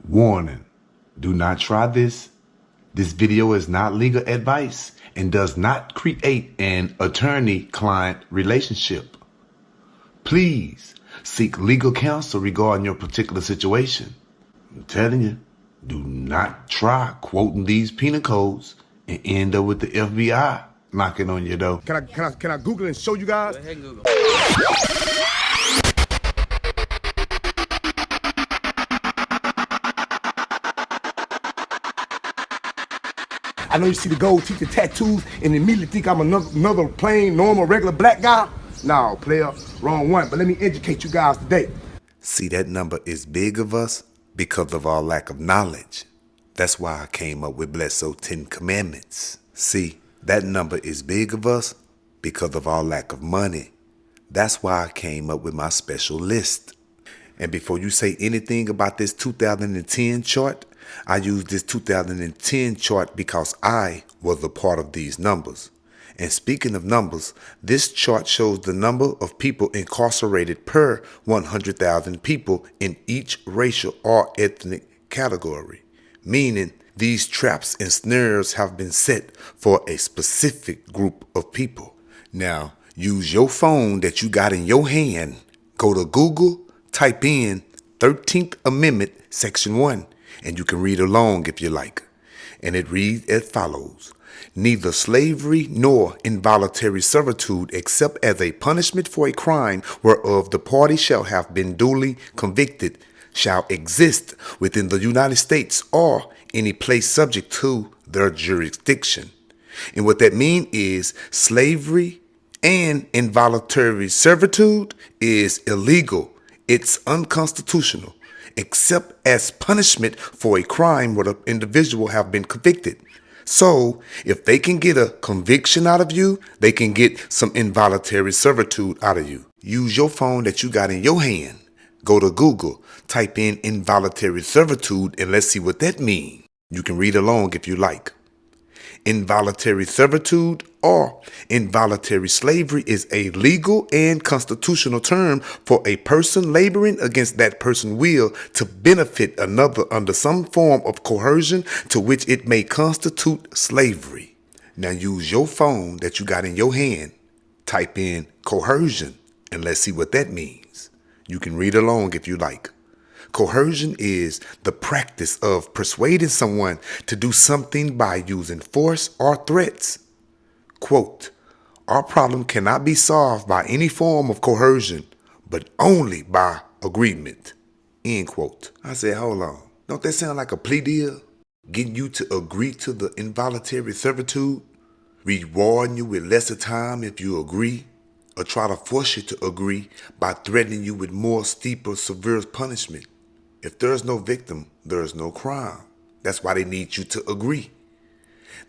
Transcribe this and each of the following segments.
Warning, do not try this. This video is not legal advice and does not create an attorney-client relationship. Please seek legal counsel regarding your particular situation. I'm telling you, do not try quoting these penal codes and end up with the FBI knocking on your door. Can I Google it and show you guys? Go ahead and Google. I know you see the gold teeth, the tattoos, and immediately think I'm another plain, normal, regular black guy. No, player, wrong one. But let me educate you guys today. See, that number is big of us because of our lack of knowledge. That's why I came up with Bledsoe 10 Commandments. See, that number is big of us because of our lack of money. That's why I came up with my special list. And before you say anything about this 2010 chart, I use this 2010 chart because I was a part of these numbers. And speaking of numbers, this chart shows the number of people incarcerated per 100,000 people in each racial or ethnic category, meaning these traps and snares have been set for a specific group of people. Now, use your phone that you got in your hand, go to Google, type in 13th Amendment, Section 1, and you can read along if you like. And it reads as follows. Neither slavery nor involuntary servitude except as a punishment for a crime whereof the party shall have been duly convicted shall exist within the United States or any place subject to their jurisdiction. And what that means is slavery and involuntary servitude is illegal. It's unconstitutional, except as punishment for a crime where the individual have been convicted. So if they can get a conviction out of you, they can get some involuntary servitude out of you. Use your phone that you got in your hand. Go to Google, type in involuntary servitude, and let's see what that means. You can read along if you like. Involuntary servitude or involuntary slavery is a legal and constitutional term for a person laboring against that person's will to benefit another under some form of coercion to which it may constitute slavery. Now use your phone that you got in your hand, type in coercion, and let's see what that means. You can read along if you like. Coercion is the practice of persuading someone to do something by using force or threats. Quote, our problem cannot be solved by any form of coercion, but only by agreement. End quote. I said, hold on. Don't that sound like a plea deal? Getting you to agree to the involuntary servitude? Rewarding you with lesser time if you agree? Or try to force you to agree by threatening you with more steeper, severe punishment? If there's no victim, there's no crime. That's why they need you to agree.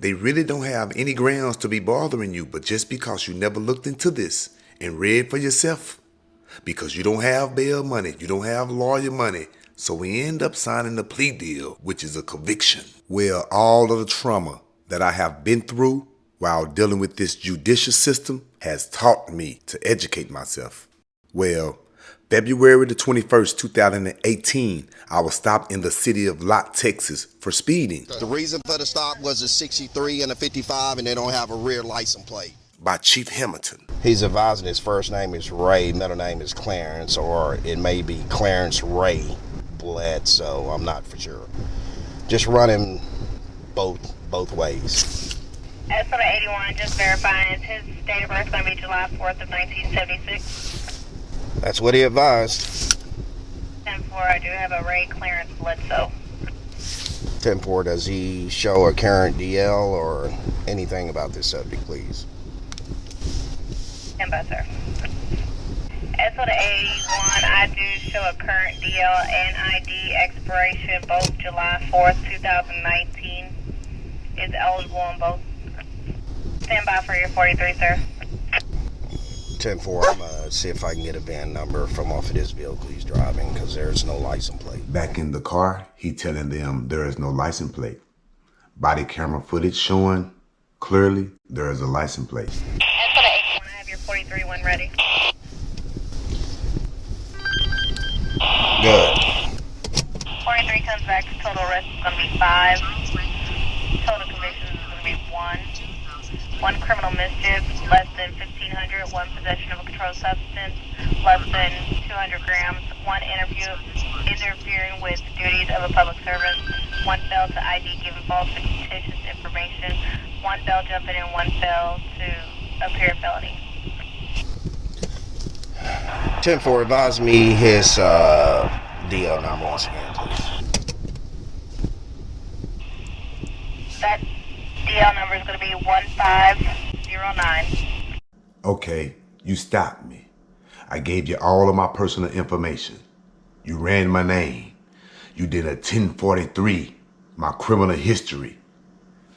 They really don't have any grounds to be bothering you, but just because you never looked into this and read for yourself, because you don't have bail money, you don't have lawyer money, so we end up signing a plea deal, which is a conviction. Well, all of the trauma that I have been through while dealing with this judicial system has taught me to educate myself. Well, February the 21st, 2018, I was stopped in the city of Lott, Texas for speeding. The reason for the stop was a 63 and a 55, and they don't have a rear license plate. By Chief Hamilton. He's advising his first name is Ray, middle name is Clarence, or it may be Clarence Ray Bledsoe. I'm not for sure. Just run him both ways. As for the 81, just verifying, his date of birth is going to be July 4th of 1976. That's what he advised. 10-4, I do have a Ray Clarence Bledsoe. 10-4, does he show a current DL or anything about this subject, please? 10-5, sir. As for the 81, I do show a current DL and ID expiration, both July 4th, 2019. Is eligible on both. Stand by for your 43, sir. 10-4, I'm going to see if I can get a VIN number from off of this vehicle he's driving, because there's no license plate. Back in the car, he telling them there is no license plate. Body camera footage showing clearly there is a license plate. As for the 81, I have your 43 when ready. Good. 1043 comes back to total arrest is going to be 5. Total convictions is going to be 1. 1 criminal mischief, less than 1,500. 1 possession of a controlled substance, less than 200 grams. 1 interfering with the duties of a public servant. 1 fail to ID giving false and fictitious information. 1 fail jumping and 1 fail to appear felony. 10-4, advise me his DL number once again, please. That DL number is going to be 1509. Okay, you stopped me. I gave you all of my personal information. You ran my name. You did a 1043, my criminal history.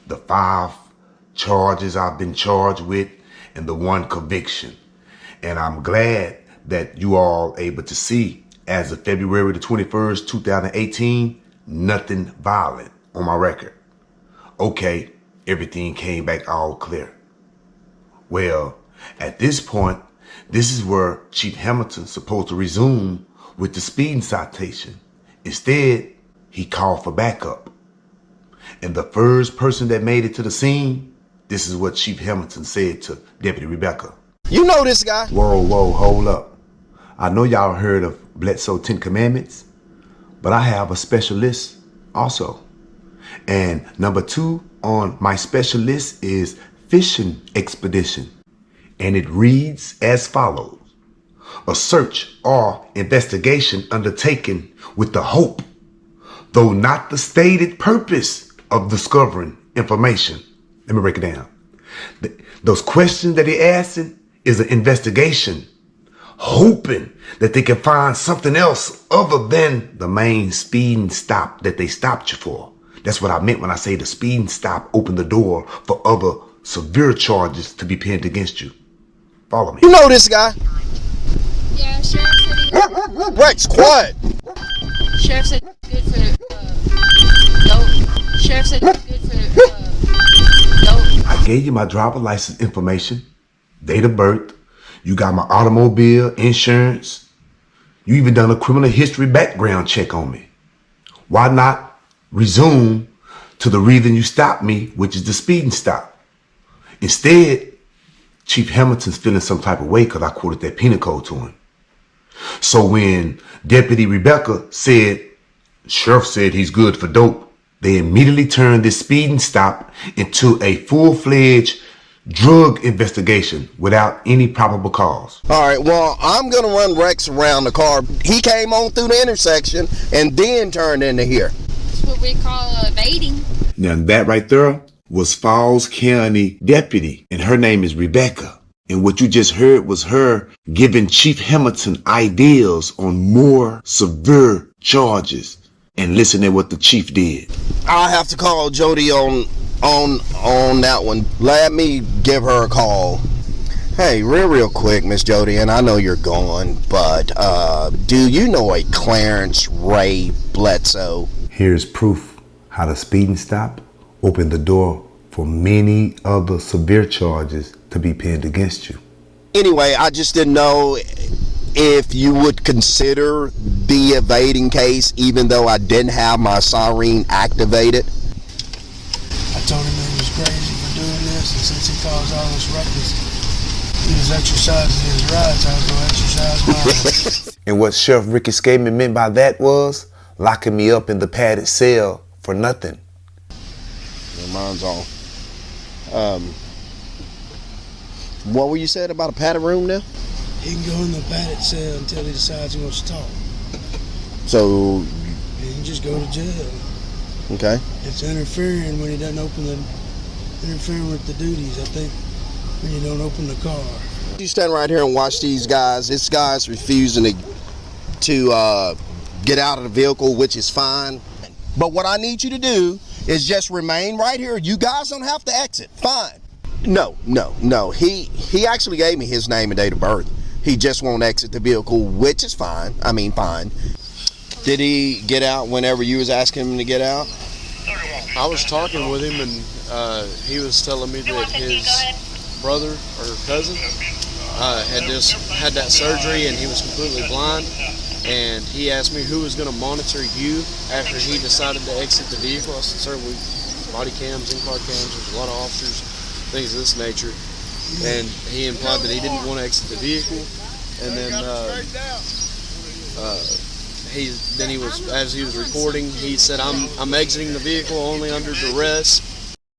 The 5 charges I've been charged with and the 1 conviction. And I'm glad that you all able to see, as of February the 21st, 2018, nothing violent on my record. Okay, everything came back all clear. Well, at this point, this is where Chief Hamilton's supposed to resume with the speeding citation. Instead, he called for backup. And the first person that made it to the scene, this is what Chief Hamilton said to Deputy Rebecca. You know this guy. Whoa, hold up. I know y'all heard of Bledsoe 10 Commandments, but I have a special list also. And number 2 on my special list is fishing expedition. And it reads as follows: a search or investigation undertaken with the hope, though not the stated purpose, of discovering information. Let me break it down. Those questions that he asking is an investigation, hoping that they can find something else other than the main speeding stop that they stopped you for. That's what I meant when I say the speeding stop opened the door for other severe charges to be pinned against you. Follow me. You know this guy. Yeah, Sheriff said he Rex, quiet. Sheriff said good for dope. Sheriff said good for dope. I gave you my driver license information, date of birth. You got my automobile insurance. You even done a criminal history background check on me. Why not resume to the reason you stopped me, which is the speeding stop? Instead, Chief Hamilton's feeling some type of way because I quoted that penal code to him. So when Deputy Rebecca said, Sheriff said he's good for dope, they immediately turned this speeding stop into a full-fledged drug investigation without any probable cause. All right, well, I'm going to run Rex around the car. He came on through the intersection and then turned into here. That's what we call evading. Now that right there was Falls County deputy, and her name is Rebecca. And what you just heard was her giving Chief Hamilton ideas on more severe charges. And listen to what the chief did. I'll have to call Jody on that one. Let me give her a call. Hey, real quick, Miss Jody, and I know you're gone, but do you know a Clarence Ray Bledsoe? Here's proof how the speeding stop opened the door for many other severe charges to be pinned against you. Anyway, I just didn't know if you would consider the evading case, even though I didn't have my siren activated. I told him he was crazy for doing this, and since he caused all this ruckus, he was exercising his rights. I was going to exercise mine. And what Sheriff Ricky Skaman meant by that was locking me up in the padded cell for nothing. Yeah, mine's on. What were you saying about a padded room now? He can go in the padded cell until he decides he wants to talk. So, He can just go to jail. okay. It's interfering when he doesn't interfering with the duties, I think, when you don't open the car. You stand right here and watch these guys. This guy's refusing to get out of the vehicle, which is fine. But what I need you to do is just remain right here. You guys don't have to exit. Fine. No. He actually gave me his name and date of birth. He just won't exit the vehicle, which is fine. I mean, fine. Did he get out whenever you was asking him to get out? I was talking with him, and he was telling me that his brother or cousin had just had that surgery, and he was completely blind. and he asked me who was going to monitor you after he decided to exit the vehicle. I said, sir, we body cams, in-car cams, there's a lot of officers, things of this nature. And he implied that he didn't want to exit the vehicle. And then he was, as he was recording, he said, I'm exiting the vehicle only under duress.